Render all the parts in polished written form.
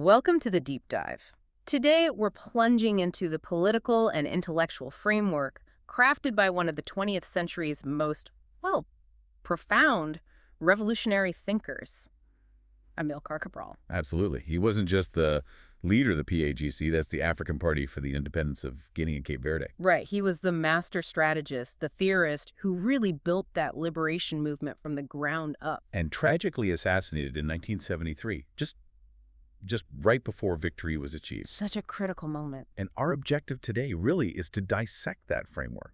Welcome to the deep dive. Today, we're plunging into the political and intellectual framework crafted by one of the 20th century's most, well, profound revolutionary thinkers, Amílcar Cabral. Absolutely. He wasn't just the leader of the PAIGC, that's the African Party for the Independence of Guinea and Cape Verde. Right, he was the master strategist, the theorist who really built that liberation movement from the ground up. And tragically assassinated in 1973, just right before victory was achieved. Such a critical moment. And our objective today really is to dissect that framework.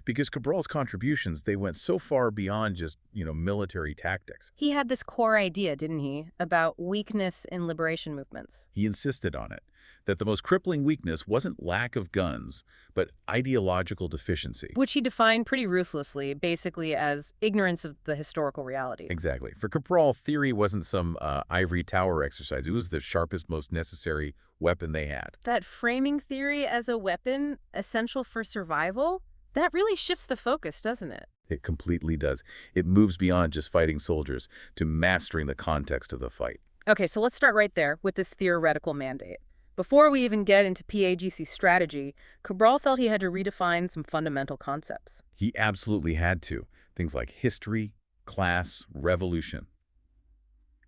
Because Cabral's contributions, they went so far beyond just, military tactics. He had this core idea, didn't he, about weakness in liberation movements. He insisted on it, that the most crippling weakness wasn't lack of guns, but ideological deficiency. Which he defined pretty ruthlessly, basically as ignorance of the historical reality. Exactly. For Cabral, theory wasn't some ivory tower exercise. It was the sharpest, most necessary weapon they had. That framing theory as a weapon essential for survival, that really shifts the focus, doesn't it? It completely does. It moves beyond just fighting soldiers to mastering the context of the fight. Okay, so let's start right there with this theoretical mandate. Before we even get into PAIGC strategy, Cabral felt he had to redefine some fundamental concepts. He absolutely had to. Things like history, class, revolution,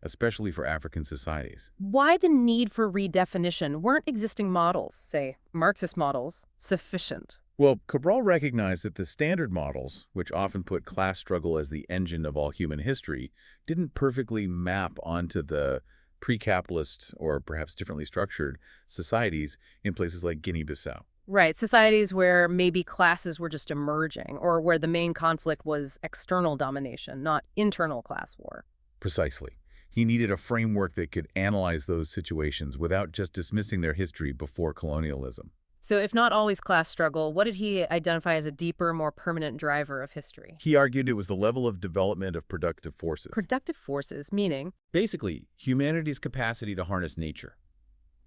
especially for African societies. Why the need for redefinition? Weren't existing models, say Marxist models, sufficient? Well, Cabral recognized that the standard models, which often put class struggle as the engine of all human history, didn't perfectly map onto the pre-capitalist or perhaps differently structured societies in places like Guinea-Bissau. Right, societies where maybe classes were just emerging or where the main conflict was external domination, not internal class war. Precisely. He needed a framework that could analyze those situations without just dismissing their history before colonialism. So if not always class struggle, what did he identify as a deeper, more permanent driver of history? He argued it was the level of development of productive forces. Productive forces, meaning? Basically, humanity's capacity to harness nature,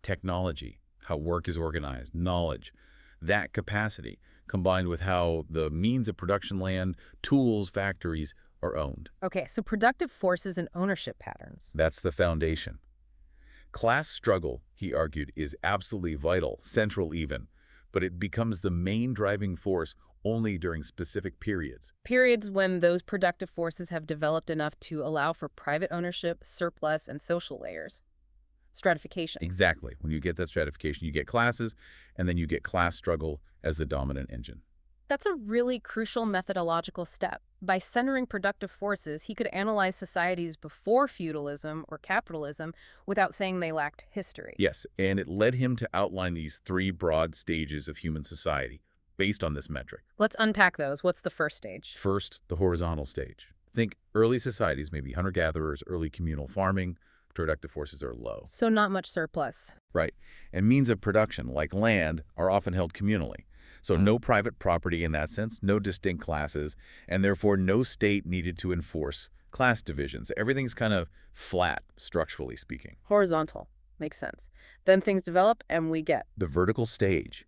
technology, how work is organized, knowledge. That capacity, combined with how the means of production land, tools, factories, are owned. Okay, so productive forces and ownership patterns. That's the foundation. Class struggle, he argued, is absolutely vital, central even, but it becomes the main driving force only during specific periods. Periods when those productive forces have developed enough to allow for private ownership, surplus, and social layers. Stratification. Exactly. When you get that stratification, you get classes, and then you get class struggle as the dominant engine. That's a really crucial methodological step. By centering productive forces, he could analyze societies before feudalism or capitalism without saying they lacked history. Yes, and it led him to outline these three broad stages of human society based on this metric. Let's unpack those. What's the first stage? First, the horizontal stage. Think early societies, maybe hunter-gatherers, early communal farming. Productive forces are low. So not much surplus. Right. And means of production, like land, are often held communally. So no private property in that sense, no distinct classes, and therefore no state needed to enforce class divisions. Everything's kind of flat, structurally speaking. Horizontal. Makes sense. Then things develop and we get the vertical stage.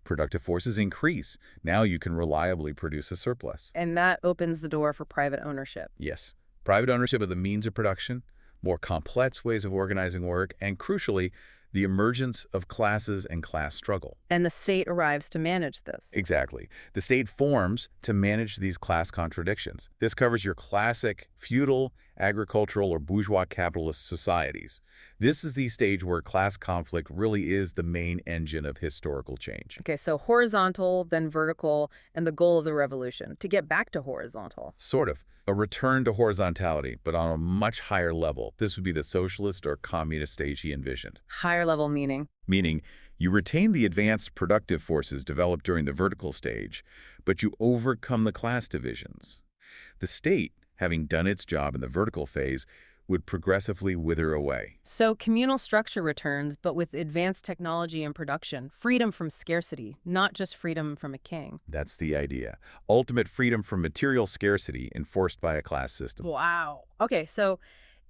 Productive forces increase. Now you can reliably produce a surplus. And that opens the door for private ownership. Yes. Private ownership of the means of production, more complex ways of organizing work, and crucially, the emergence of classes and class struggle. And the state arrives to manage this. Exactly. The state forms to manage these class contradictions. This covers your classic feudal, agricultural, or bourgeois capitalist societies. This is the stage where class conflict really is the main engine of historical change. Okay, so horizontal, then vertical, and the goal of the revolution, to get back to horizontal. Sort of. A return to horizontality, but on a much higher level. This would be the socialist or communist stage he envisioned. Higher level meaning? Meaning, you retain the advanced productive forces developed during the vertical stage, but you overcome the class divisions. The state, having done its job in the vertical phase, would progressively wither away. So communal structure returns, but with advanced technology and production, freedom from scarcity, not just freedom from a king. That's the idea. Ultimate freedom from material scarcity enforced by a class system. Wow. Okay, so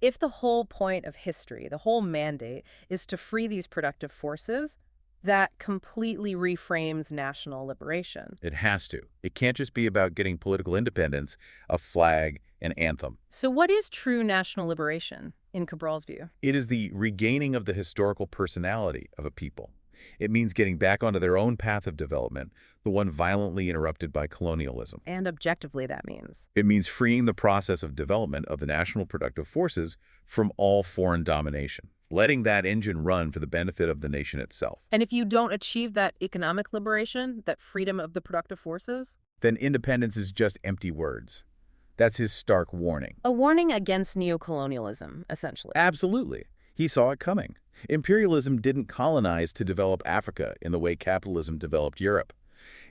if the whole point of history, the whole mandate, is to free these productive forces, that completely reframes national liberation. It has to. It can't just be about getting political independence, a flag, an anthem. So what is true national liberation? in Cabral's view? It is the regaining of the historical personality of a people. It means getting back onto their own path of development, the one violently interrupted by colonialism. And objectively, that means. It means freeing the process of development of the national productive forces from all foreign domination, letting that engine run for the benefit of the nation itself. And if you don't achieve that economic liberation, that freedom of the productive forces? Then independence is just empty words. That's his stark warning. A warning against neocolonialism, essentially. Absolutely. He saw it coming. Imperialism didn't colonize to develop Africa in the way capitalism developed Europe.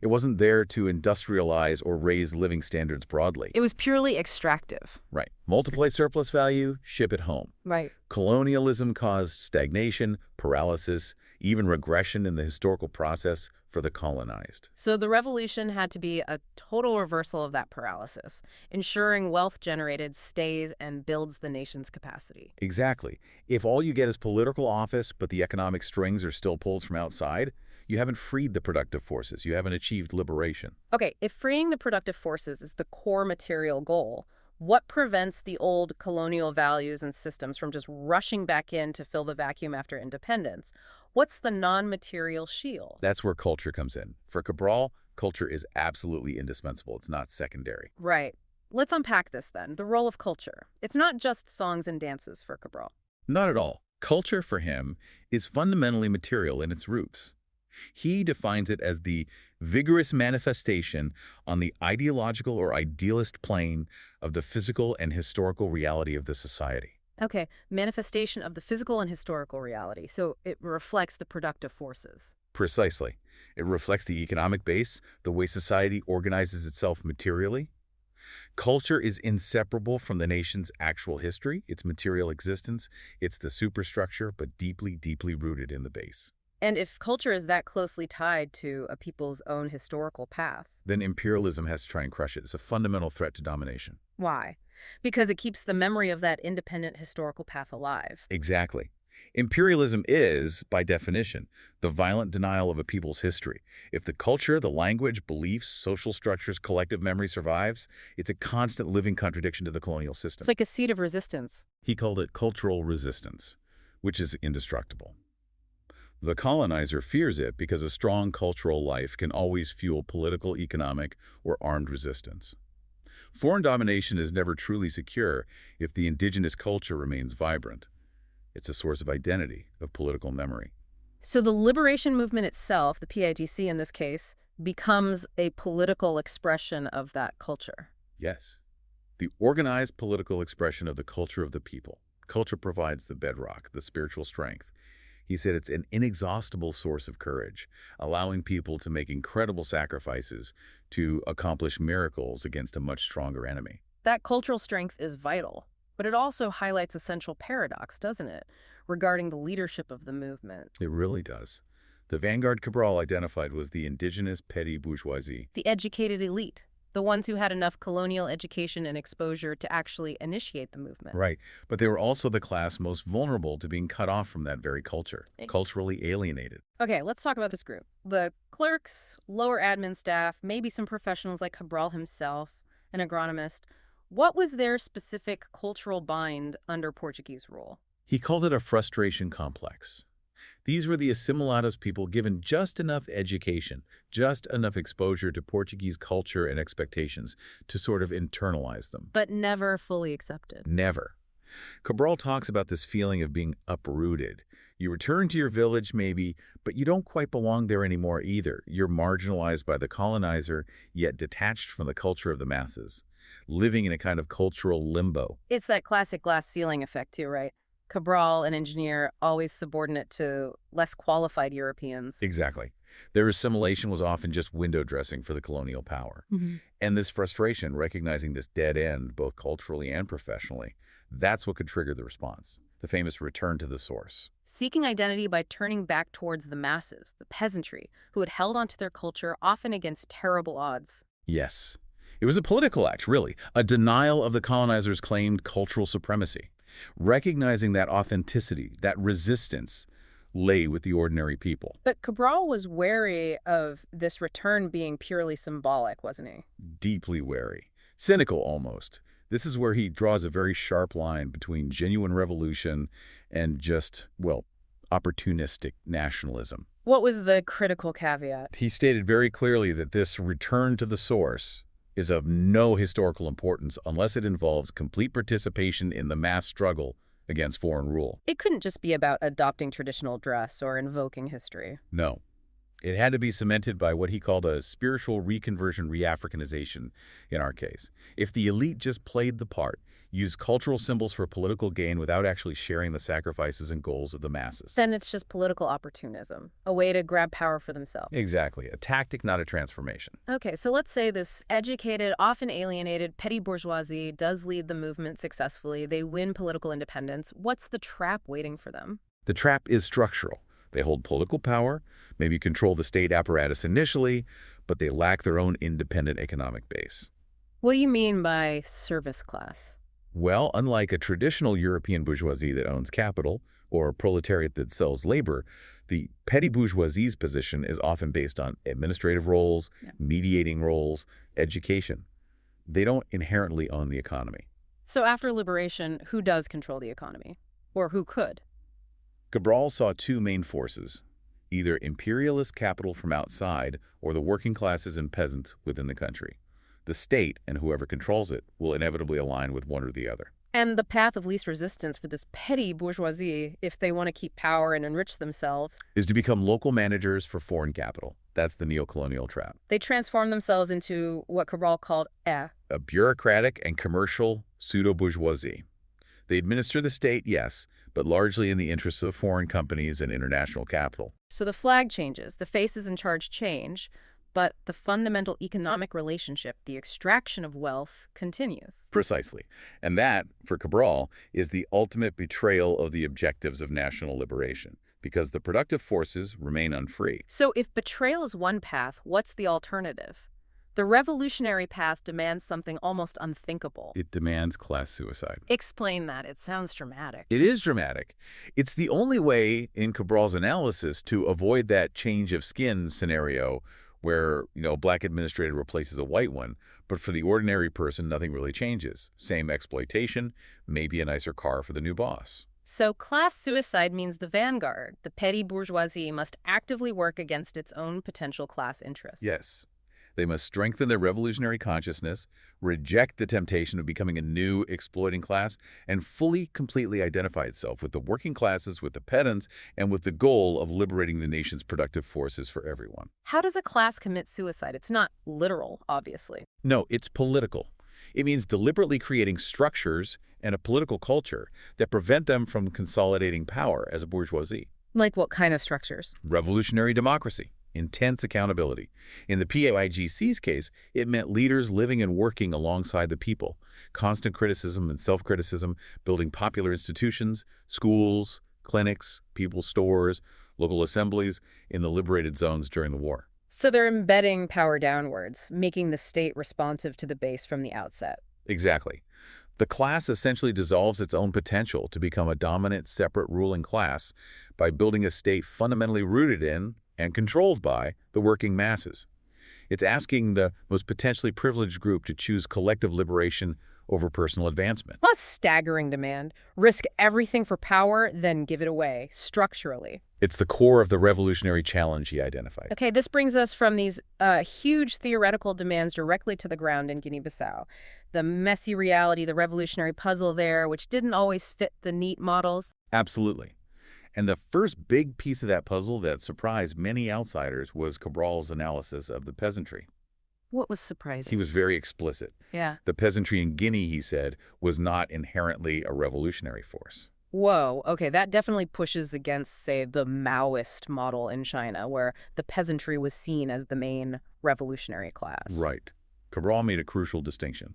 It wasn't there to industrialize or raise living standards broadly. It was purely extractive. Right. Multiply surplus value, ship it home. Right. Colonialism caused stagnation, paralysis, even regression in the historical process for the colonized. So the revolution had to be a total reversal of that paralysis, ensuring wealth generated stays and builds the nation's capacity. Exactly. If all you get is political office, but the economic strings are still pulled from outside, you haven't freed the productive forces. You haven't achieved liberation. Okay, if freeing the productive forces is the core material goal, what prevents the old colonial values and systems from just rushing back in to fill the vacuum after independence? What's the non-material shield? That's where culture comes in. For Cabral, culture is absolutely indispensable. It's not secondary. Right. Let's unpack this then, the role of culture. It's not just songs and dances for Cabral. Not at all. Culture for him is fundamentally material in its roots. He defines it as the vigorous manifestation on the ideological or idealist plane of the physical and historical reality of the society. Okay, manifestation of the physical and historical reality. So it reflects the productive forces. Precisely. It reflects the economic base, the way society organizes itself materially. Culture is inseparable from the nation's actual history, its material existence. It's the superstructure, but deeply, deeply rooted in the base. And if culture is that closely tied to a people's own historical path, Then imperialism has to try and crush it. It's a fundamental threat to domination. why? Because it keeps the memory of that independent historical path alive. Exactly. Imperialism is, by definition, the violent denial of a people's history. If the culture, the language, beliefs, social structures, collective memory survives, it's a constant living contradiction to the colonial system. It's like a seed of resistance. He called it cultural resistance, which is indestructible. The colonizer fears it because a strong cultural life can always fuel political, economic, or armed resistance. Foreign domination is never truly secure if the indigenous culture remains vibrant. It's a source of identity, of political memory. So the liberation movement itself, the PIDC in this case, becomes a political expression of that culture. Yes. The organized political expression of the culture of the people. Culture provides the bedrock, the spiritual strength. He said it's an inexhaustible source of courage, allowing people to make incredible sacrifices to accomplish miracles against a much stronger enemy. That cultural strength is vital, but it also highlights a central paradox, doesn't it, regarding the leadership of the movement. It really does. The vanguard Cabral identified was the indigenous petty bourgeoisie. The educated elite, the ones who had enough colonial education and exposure to actually initiate the movement. Right, but they were also the class most vulnerable to being cut off from that very culture, culturally alienated. Okay, let's talk about this group. The clerks, lower admin staff, maybe some professionals like Cabral himself, an agronomist. What was their specific cultural bind under Portuguese rule? He called it a frustration complex. These were the assimilados people given just enough education, just enough exposure to Portuguese culture and expectations to sort of internalize them. But never fully accepted. Never. Cabral talks about this feeling of being uprooted. You return to your village maybe, but you don't quite belong there anymore either. You're marginalized by the colonizer, yet detached from the culture of the masses, living in a kind of cultural limbo. It's that classic glass ceiling effect too, right? Cabral, an engineer, always subordinate to less qualified Europeans. Exactly. Their assimilation was often just window dressing for the colonial power. And this frustration, recognizing this dead end, both culturally and professionally, that's what could trigger the response, the famous return to the source. Seeking identity by turning back towards the masses, the peasantry, who had held onto their culture, often against terrible odds. Yes. It was a political act, really, a denial of the colonizers' claimed cultural supremacy. Recognizing that authenticity, that resistance, lay with the ordinary people. But Cabral was wary of this return being purely symbolic, wasn't he? Deeply wary. Cynical, almost. This is where he draws a very sharp line between genuine revolution and just, well, opportunistic nationalism. What was the critical caveat? He stated very clearly that this return to the source is of no historical importance unless it involves complete participation in the mass struggle against foreign rule. It couldn't just be about adopting traditional dress or invoking history. No. It had to be cemented by what he called a spiritual reconversion, re-Africanization in our case. If the elite just played the part, used cultural symbols for political gain without actually sharing the sacrifices and goals of the masses. Then it's just political opportunism, a way to grab power for themselves. Exactly. A tactic, not a transformation. Okay, so let's say this educated, often alienated, petty bourgeoisie does lead the movement successfully. They win political independence. What's the trap waiting for them? The trap is structural. They hold political power, maybe control the state apparatus initially, but they lack their own independent economic base. What do you mean by service class? Well, unlike a traditional European bourgeoisie that owns capital or a proletariat that sells labor, the petty bourgeoisie's position is often based on administrative roles, mediating roles, education. They don't inherently own the economy. So after liberation, who does control the economy? Or who could? Cabral saw two main forces, either imperialist capital from outside or the working classes and peasants within the country. The state, and whoever controls it, will inevitably align with one or the other. And the path of least resistance for this petty bourgeoisie, if they want to keep power and enrich themselves, is to become local managers for foreign capital. That's the neo-colonial trap. they transform themselves into what Cabral called A bureaucratic and commercial pseudo-bourgeoisie. They administer the state, yes, but largely in the interests of foreign companies and international capital. So the flag changes, the faces in charge change, but the fundamental economic relationship, the extraction of wealth, continues. Precisely. And that, for Cabral, is the ultimate betrayal of the objectives of national liberation, because the productive forces remain unfree. So if betrayal is one path, what's the alternative? The revolutionary path demands something almost unthinkable. It demands class suicide. Explain that. It sounds dramatic. It is dramatic. It's the only way, in Cabral's analysis, to avoid that change of skin scenario where, a black administrator replaces a white one, but for the ordinary person, nothing really changes. Same exploitation, maybe a nicer car for the new boss. So class suicide means the vanguard, the petty bourgeoisie, must actively work against its own potential class interests. Yes. They must strengthen their revolutionary consciousness, reject the temptation of becoming a new exploiting class, and fully, completely identify itself with the working classes, with the pedants, and with the goal of liberating the nation's productive forces for everyone. How does a class commit suicide? It's not literal, obviously. No, it's political. It means deliberately creating structures and a political culture that prevent them from consolidating power as a bourgeoisie. Like what kind of structures? Revolutionary democracy. Intense accountability. In the PAIGC's case, it meant leaders living and working alongside the people, constant criticism and self-criticism, building popular institutions, schools, clinics, people's stores, local assemblies in the liberated zones during the war. So they're embedding power downwards, making the state responsive to the base from the outset. Exactly. The class essentially dissolves its own potential to become a dominant, separate ruling class by building a state fundamentally rooted in and controlled by the working masses. It's asking the most potentially privileged group to choose collective liberation over personal advancement. A staggering demand. Risk everything for power, then give it away, structurally. It's the core of the revolutionary challenge he identified. Okay, this brings us from these huge theoretical demands directly to the ground in Guinea-Bissau. The messy reality, the revolutionary puzzle there, which didn't always fit the neat models. Absolutely. And the first big piece of that puzzle that surprised many outsiders was Cabral's analysis of the peasantry. What was surprising? He was very explicit. Yeah. The peasantry in Guinea, he said, was not inherently a revolutionary force. Whoa, okay, that definitely pushes against, say, the Maoist model in China, where the peasantry was seen as the main revolutionary class. Right. Cabral made a crucial distinction.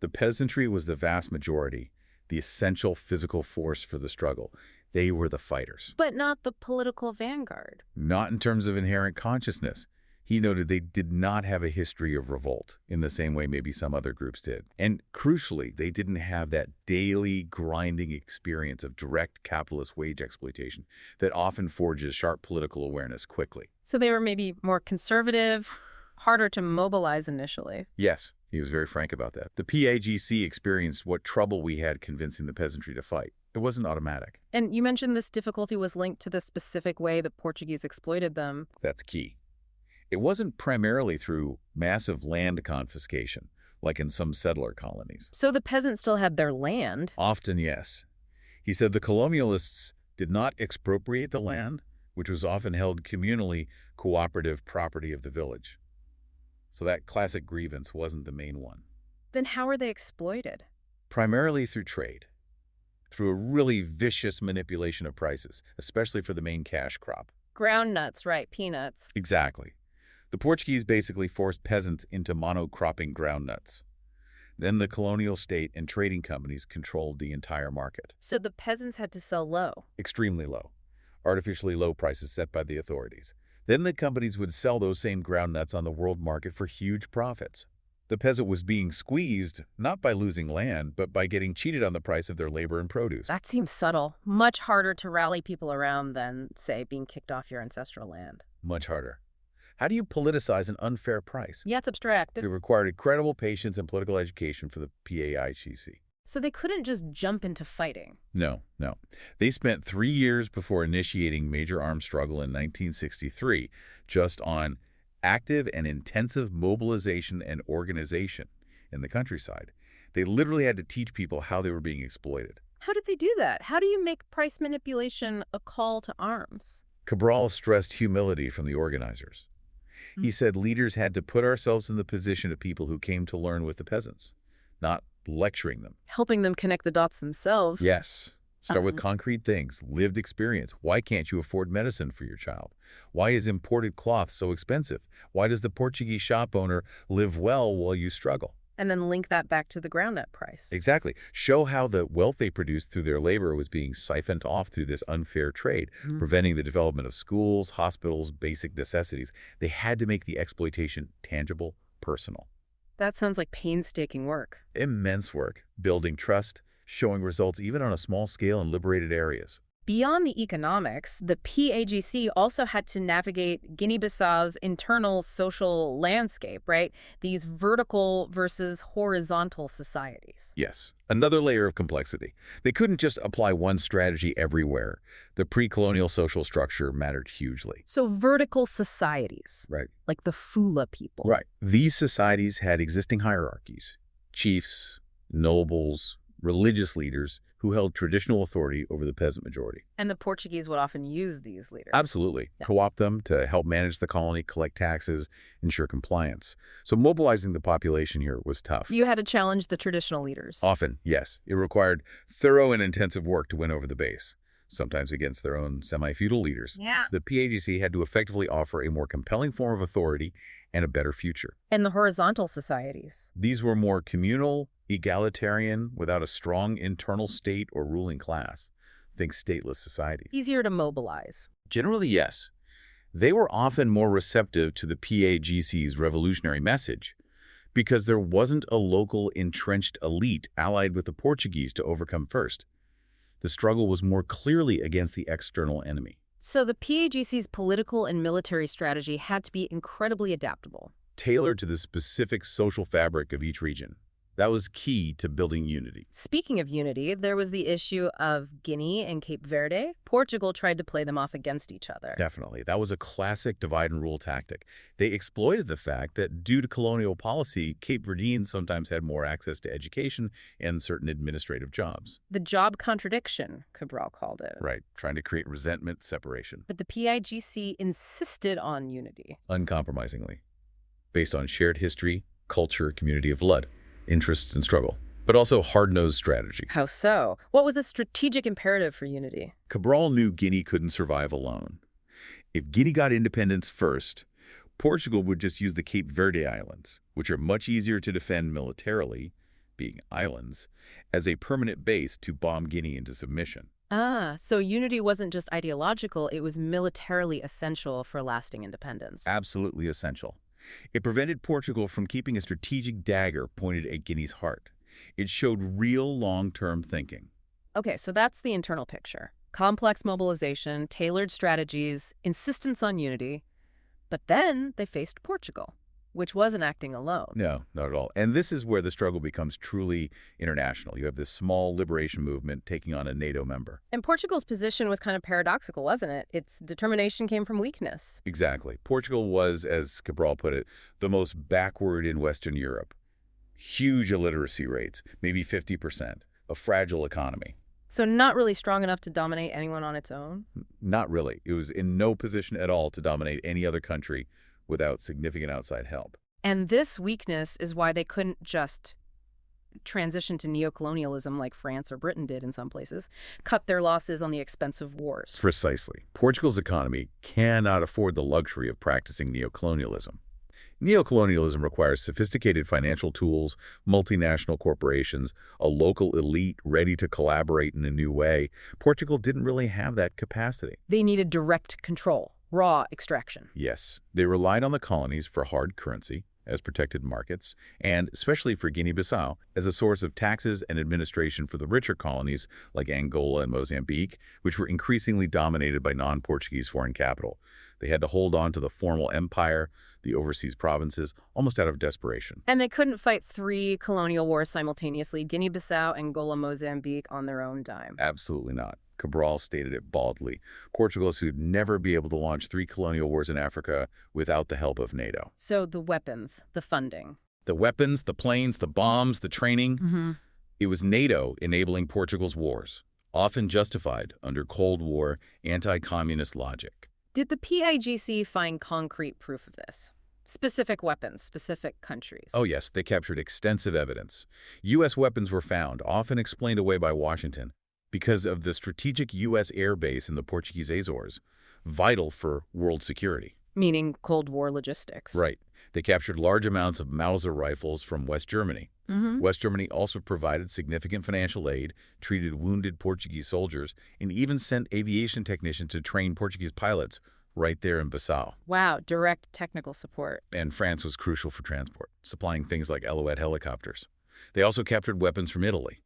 The peasantry was the vast majority, the essential physical force for the struggle. They were the fighters. But not the political vanguard. Not in terms of inherent consciousness. He noted they did not have a history of revolt in the same way maybe some other groups did. And crucially, they didn't have that daily grinding experience of direct capitalist wage exploitation that often forges sharp political awareness quickly. So they were maybe more conservative, harder to mobilize initially. Yes, He was very frank about that. The PAIGC experienced what trouble we had convincing the peasantry to fight. It wasn't automatic. And you mentioned this difficulty was linked to the specific way the Portuguese exploited them. That's key. It wasn't primarily through massive land confiscation, like in some settler colonies. So the peasants still had their land? Often, yes. He said the colonialists did not expropriate the land, which was often held communally cooperative property of the village. So that classic grievance wasn't the main one. Then how are they exploited? Primarily through trade, through a really vicious manipulation of prices, especially for the main cash crop. Ground nuts, right, peanuts. Exactly. The Portuguese basically forced peasants into monocropping groundnuts. Then the colonial state and trading companies controlled the entire market. So the peasants had to sell low. Extremely low. Artificially low prices set by the authorities. Then the companies would sell those same groundnuts on the world market for huge profits. The peasant was being squeezed, not by losing land, but by getting cheated on the price of their labor and produce. That seems subtle. Much harder to rally people around than, say, being kicked off your ancestral land. Much harder. How do you politicize an unfair price? Yeah, it's abstract. It required incredible patience and political education for the PAIGC. So they couldn't just jump into fighting. No. They spent 3 years before initiating major armed struggle in 1963 just on active and intensive mobilization and organization in the countryside. They literally had to teach people how they were being exploited. How did they do that? How do you make price manipulation a call to arms? Cabral stressed humility from the organizers. He said leaders had to put ourselves in the position of people who came to learn with the peasants, not lecturing them. Helping them connect the dots themselves. Yes. Start with concrete things, lived experience. Why can't you afford medicine for your child? Why is imported cloth so expensive? Why does the Portuguese shop owner live well while you struggle? And then link that back to the groundnut price. Exactly. Show how the wealth they produced through their labor was being siphoned off through this unfair trade, preventing the development of schools, hospitals, basic necessities. They had to make the exploitation tangible, personal. That sounds like painstaking work. Immense work, building trust, showing results even on a small scale in liberated areas. Beyond the economics, the PAIGC also had to navigate Guinea-Bissau's internal social landscape, right? These vertical versus horizontal societies. Yes, another layer of complexity. They couldn't just apply one strategy everywhere. The pre-colonial social structure mattered hugely. So vertical societies. Right. Like the Fula people. Right. These societies had existing hierarchies, chiefs, nobles, religious leaders who held traditional authority over the peasant majority. And the Portuguese would often use these leaders. Absolutely. Yeah. Co-opt them to help manage the colony, collect taxes, ensure compliance. So mobilizing the population here was tough. You had to challenge the traditional leaders. Often, yes. It required thorough and intensive work to win over the base, sometimes against their own semi-feudal leaders. Yeah. The PAIGC had to effectively offer a more compelling form of authority and a better future. And the horizontal societies. These were more communal, egalitarian, without a strong internal state or ruling class. Think stateless societies. Easier to mobilize. Generally, yes. They were often more receptive to the PAIGC's revolutionary message because there wasn't a local entrenched elite allied with the Portuguese to overcome first. The struggle was more clearly against the external enemy. So the PAIGC's political and military strategy had to be incredibly adaptable. Tailored to the specific social fabric of each region. That was key to building unity. Speaking of unity, there was the issue of Guinea and Cape Verde. Portugal tried to play them off against each other. Definitely. That was a classic divide-and-rule tactic. They exploited the fact that due to colonial policy, Cape Verdeans sometimes had more access to education and certain administrative jobs. The job contradiction, Cabral called it. Right, trying to create resentment, separation. But the PAIGC insisted on unity. Uncompromisingly. Based on shared history, culture, community of blood, interests, and struggle, but also hard-nosed strategy. How so? What was a strategic imperative for unity? Cabral knew Guinea couldn't survive alone. If Guinea got independence first, Portugal would just use the Cape Verde Islands, which are much easier to defend militarily, being islands, as a permanent base to bomb Guinea into submission. So unity wasn't just ideological, it was militarily essential for lasting independence. Absolutely essential. It prevented Portugal from keeping a strategic dagger pointed at Guinea's heart. It showed real long-term thinking. Okay, so that's the internal picture. Complex mobilization, tailored strategies, insistence on unity. But then they faced Portugal, which wasn't acting alone. No, not at all. And this is where the struggle becomes truly international. You have this small liberation movement taking on a NATO member. And Portugal's position was kind of paradoxical, wasn't it? Its determination came from weakness. Exactly. Portugal was, as Cabral put it, the most backward in Western Europe. Huge illiteracy rates, maybe 50%, a fragile economy. So not really strong enough to dominate anyone on its own? Not really. It was in no position at all to dominate any other country without significant outside help. And this weakness is why they couldn't just transition to neocolonialism like France or Britain did in some places, cut their losses on the expense of wars. Precisely. Portugal's economy cannot afford the luxury of practicing neocolonialism. Neocolonialism requires sophisticated financial tools, multinational corporations, a local elite ready to collaborate in a new way. Portugal didn't really have that capacity. They needed direct control, raw extraction. Yes, they relied on the colonies for hard currency as protected markets, and especially for Guinea-Bissau, as a source of taxes and administration for the richer colonies like Angola and Mozambique, which were increasingly dominated by non-Portuguese foreign capital. They had to hold on to the formal empire, the overseas provinces, almost out of desperation. And they couldn't fight 3 colonial wars simultaneously, Guinea-Bissau, Angola, Mozambique, on their own dime. Absolutely not. Cabral stated it baldly. Portugal would never be able to launch 3 colonial wars in Africa without the help of NATO. So the weapons, the funding. The weapons, the planes, the bombs, the training. It was NATO enabling Portugal's wars, often justified under Cold War anti-communist logic. Did the PAIGC find concrete proof of this? Specific weapons, specific countries? Oh yes, they captured extensive evidence. U.S. weapons were found, often explained away by Washington, because of the strategic U.S. air base in the Portuguese Azores, vital for world security. Meaning Cold War logistics. Right. They captured large amounts of Mauser rifles from West Germany. West Germany also provided significant financial aid, treated wounded Portuguese soldiers, and even sent aviation technicians to train Portuguese pilots right there in Bissau. Wow, direct technical support. And France was crucial for transport, supplying things like Eloquent helicopters. They also captured weapons from Italy.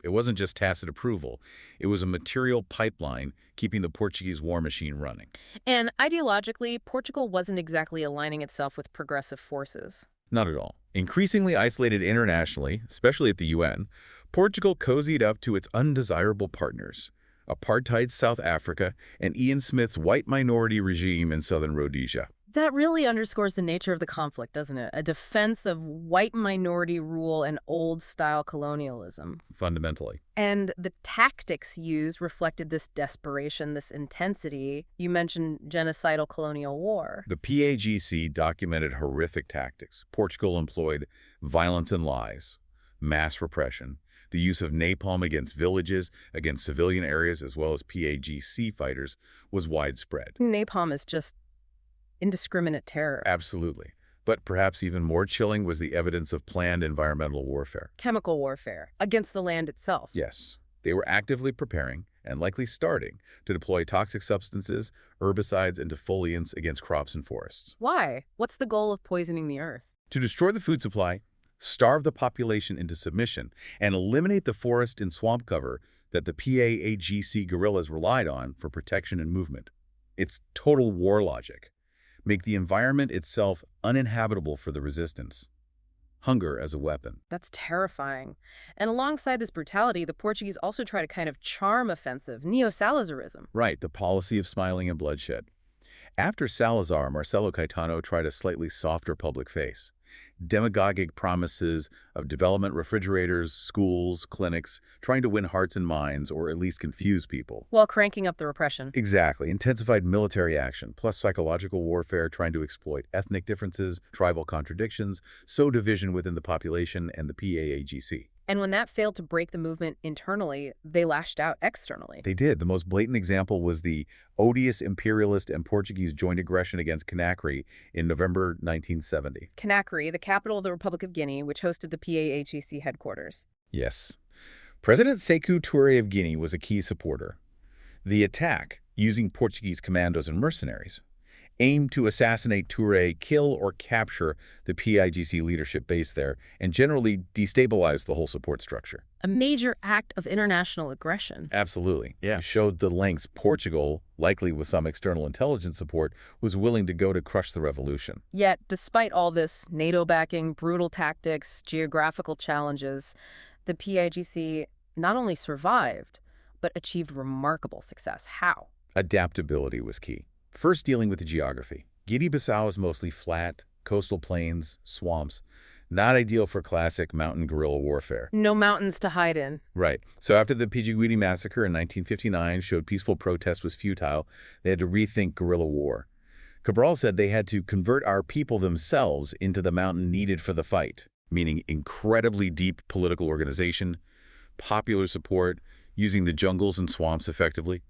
It wasn't just tacit approval. It was a material pipeline keeping the Portuguese war machine running. And ideologically, Portugal wasn't exactly aligning itself with progressive forces. Not at all. Increasingly isolated internationally, especially at the UN, Portugal cozied up to its undesirable partners, apartheid South Africa and Ian Smith's white minority regime in southern Rhodesia. That really underscores the nature of the conflict, doesn't it? A defense of white minority rule and old-style colonialism. Fundamentally. And the tactics used reflected this desperation, this intensity. You mentioned genocidal colonial war. The PAIGC documented horrific tactics. Portugal employed violence and lies, mass repression, the use of napalm against villages, against civilian areas, as well as PAIGC fighters, was widespread. Napalm is just indiscriminate terror. Absolutely. But perhaps even more chilling was the evidence of planned environmental warfare. Chemical warfare against the land itself. Yes. They were actively preparing, and likely starting, to deploy toxic substances, herbicides, and defoliants against crops and forests. Why? What's the goal of poisoning the earth? To destroy the food supply, starve the population into submission, and eliminate the forest and swamp cover that the PAIGC guerrillas relied on for protection and movement. It's total war logic. Make the environment itself uninhabitable for the resistance. Hunger as a weapon. That's terrifying. And alongside this brutality, the Portuguese also tried a kind of charm offensive, neo-Salazarism. Right, the policy of smiling and bloodshed. After Salazar, Marcelo Caetano tried a slightly softer public face. Demagogic promises of development refrigerators, schools, clinics, trying to win hearts and minds, or at least confuse people. While cranking up the repression. Exactly. Intensified military action, plus psychological warfare trying to exploit ethnic differences, tribal contradictions, sow division within the population and the PAIGC. And when that failed to break the movement internally, they lashed out externally. They did. The most blatant example was the odious imperialist and Portuguese joint aggression against Conakry in November 1970. Conakry, the capital of the Republic of Guinea, which hosted the PAIGC headquarters. Yes. President Sékou Touré of Guinea was a key supporter. The attack, using Portuguese commandos and mercenaries, aimed to assassinate Touré, kill or capture the PIGC leadership base there, and generally destabilize the whole support structure. A major act of international aggression. Absolutely. Yeah. It showed the lengths Portugal, likely with some external intelligence support, was willing to go to crush the revolution. Yet, despite all this NATO backing, brutal tactics, geographical challenges, the PIGC not only survived, but achieved remarkable success. How? Adaptability was key. First, dealing with the geography. Guinea-Bissau is mostly flat, coastal plains, swamps, not ideal for classic mountain guerrilla warfare. No mountains to hide in. Right. So after the PIDE massacre in 1959 showed peaceful protest was futile, they had to rethink guerrilla war. Cabral said they had to convert our people themselves into the mountain needed for the fight, meaning incredibly deep political organization, popular support, using the jungles and swamps effectively,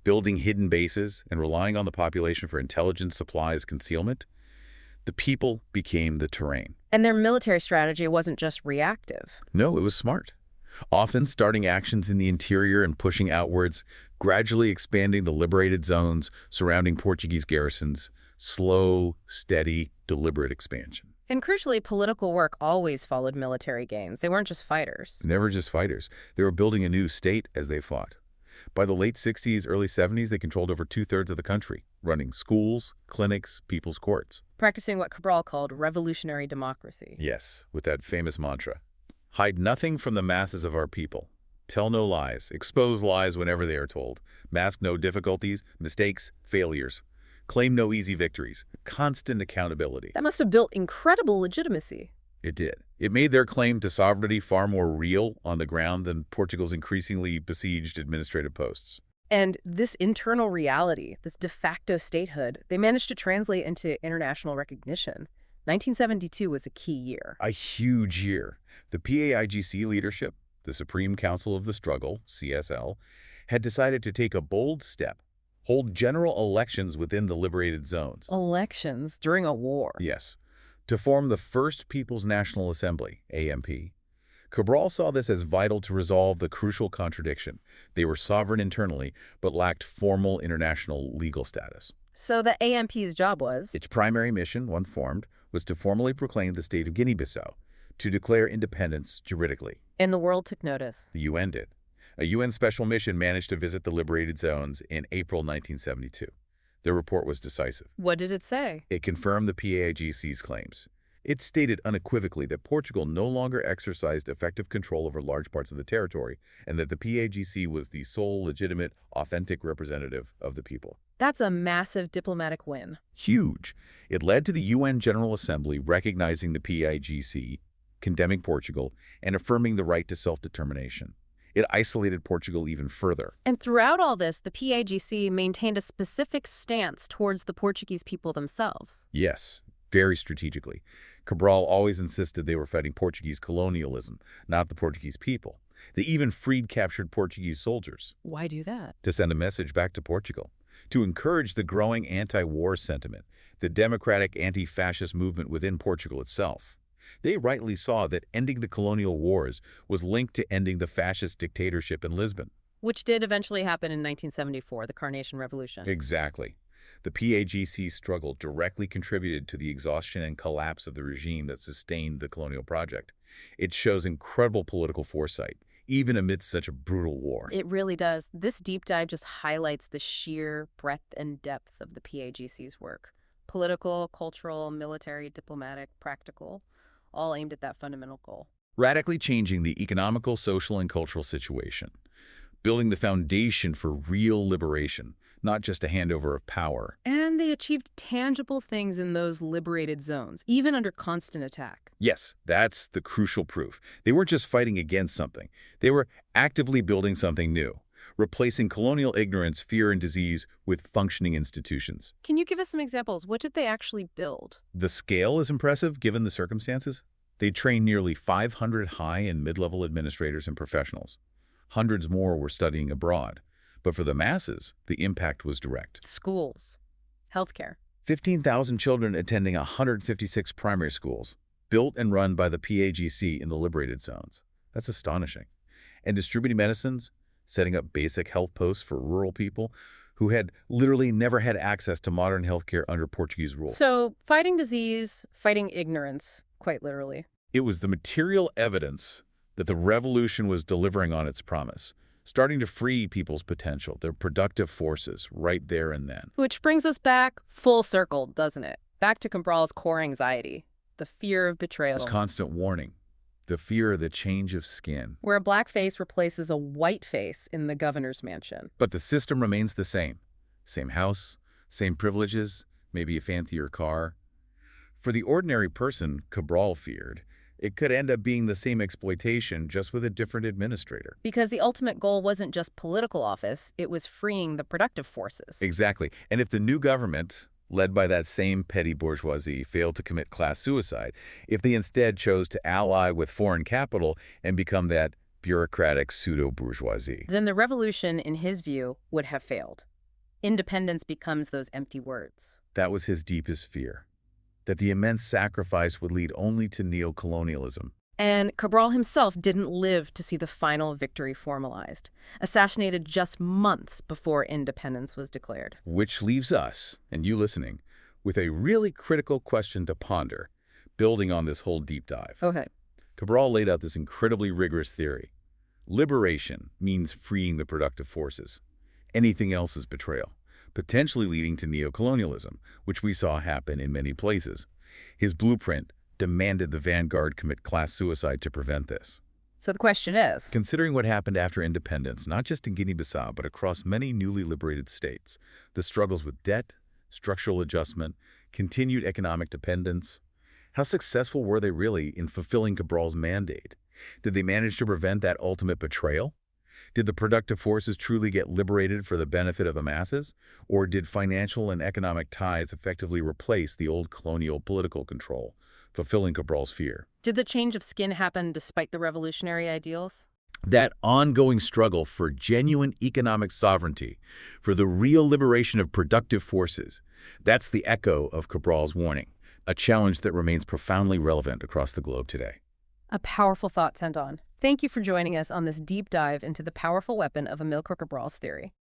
building hidden bases and relying on the population for intelligence, supplies, concealment. The people became the terrain. And their military strategy wasn't just reactive. No, it was smart. Often starting actions in the interior and pushing outwards, gradually expanding the liberated zones surrounding Portuguese garrisons. Slow, steady, deliberate expansion. And crucially, political work always followed military gains. They weren't just fighters. Never just fighters. They were building a new state as they fought. By the late 60s, early 70s, they controlled over 2/3 of the country, running schools, clinics, people's courts. Practicing what Cabral called revolutionary democracy. Yes, with that famous mantra. Hide nothing from the masses of our people. Tell no lies. Expose lies whenever they are told. Mask no difficulties, mistakes, failures. Claim no easy victories. Constant accountability. That must have built incredible legitimacy. It did. It made their claim to sovereignty far more real on the ground than Portugal's increasingly besieged administrative posts. And this internal reality, this de facto statehood, they managed to translate into international recognition. 1972 was a key year. A huge year. The PAIGC leadership, the Supreme Council of the Struggle, CSL, had decided to take a bold step, hold general elections within the liberated zones. Elections during a war. Yes. To form the first People's National Assembly, AMP. Cabral saw this as vital to resolve the crucial contradiction. They were sovereign internally, but lacked formal international legal status. So the AMP's job was? Its primary mission, when formed, was to formally proclaim the state of Guinea-Bissau, to declare independence juridically. And the world took notice. The UN did. A UN special mission managed to visit the liberated zones in April 1972. Their report was decisive. What did it say? It confirmed the PAIGC's claims. It stated unequivocally that Portugal no longer exercised effective control over large parts of the territory and that the PAIGC was the sole legitimate, authentic representative of the people. That's a massive diplomatic win. Huge. It led to the UN General Assembly recognizing the PAIGC, condemning Portugal, and affirming the right to self-determination. It isolated Portugal even further. And throughout all this, the PAIGC maintained a specific stance towards the Portuguese people themselves. Yes, very strategically. Cabral always insisted they were fighting Portuguese colonialism, not the Portuguese people. They even freed captured Portuguese soldiers. Why do that? To send a message back to Portugal, to encourage the growing anti-war sentiment, the democratic anti-fascist movement within Portugal itself. They rightly saw that ending the colonial wars was linked to ending the fascist dictatorship in Lisbon. Which did eventually happen in 1974, the Carnation Revolution. Exactly. The PAIGC struggle directly contributed to the exhaustion and collapse of the regime that sustained the colonial project. It shows incredible political foresight, even amidst such a brutal war. It really does. This deep dive just highlights the sheer breadth and depth of the PAIGC's work. Political, cultural, military, diplomatic, practical, all aimed at that fundamental goal. Radically changing the economical, social, and cultural situation. Building the foundation for real liberation, not just a handover of power. And they achieved tangible things in those liberated zones, even under constant attack. Yes, that's the crucial proof. They weren't just fighting against something. They were actively building something new, replacing colonial ignorance, fear, and disease with functioning institutions. Can you give us some examples? What did they actually build? The scale is impressive, given the circumstances. They trained nearly 500 high and mid-level administrators and professionals. Hundreds more were studying abroad. But for the masses, the impact was direct. Schools, healthcare. 15,000 children attending 156 primary schools, built and run by the PAIGC in the liberated zones. That's astonishing. And distributing medicines, setting up basic health posts for rural people who had literally never had access to modern healthcare under Portuguese rule. So, fighting disease, fighting ignorance, quite literally. It was the material evidence that the revolution was delivering on its promise, starting to free people's potential, their productive forces, right there and then. Which brings us back full circle, doesn't it? Back to Cabral's core anxiety, the fear of betrayal. This constant warning, the fear of the change of skin. Where a black face replaces a white face in the governor's mansion. But the system remains the same. Same house, same privileges, maybe a fancier car. For the ordinary person, Cabral feared, it could end up being the same exploitation, just with a different administrator. Because the ultimate goal wasn't just political office, it was freeing the productive forces. Exactly. And if the new government, led by that same petty bourgeoisie, failed to commit class suicide, if they instead chose to ally with foreign capital and become that bureaucratic pseudo-bourgeoisie, then the revolution, in his view, would have failed. Independence becomes those empty words. that was his deepest fear, that the immense sacrifice would lead only to neocolonialism. And Cabral himself didn't live to see the final victory formalized, assassinated just months before independence was declared. Which leaves us, and you listening, with a really critical question to ponder, building on this whole deep dive. Okay. Cabral laid out this incredibly rigorous theory. Liberation means freeing the productive forces. Anything else is betrayal, potentially leading to neocolonialism, which we saw happen in many places. His blueprint demanded the vanguard commit class suicide to prevent this. So the question is, Considering what happened after independence, not just in Guinea-Bissau, but across many newly liberated states, the struggles with debt, structural adjustment, continued economic dependence, how successful were they really in fulfilling Cabral's mandate? Did they manage to prevent that ultimate betrayal? Did the productive forces truly get liberated for the benefit of the masses? Or did financial and economic ties effectively replace the old colonial political control, fulfilling Cabral's fear? did the change of skin happen despite the revolutionary ideals? That ongoing struggle for genuine economic sovereignty, for the real liberation of productive forces, that's the echo of Cabral's warning, a challenge that remains profoundly relevant across the globe today. A powerful thought sent on. Thank you for joining us on this deep dive into the powerful weapon of Amílcar Cabral's theory.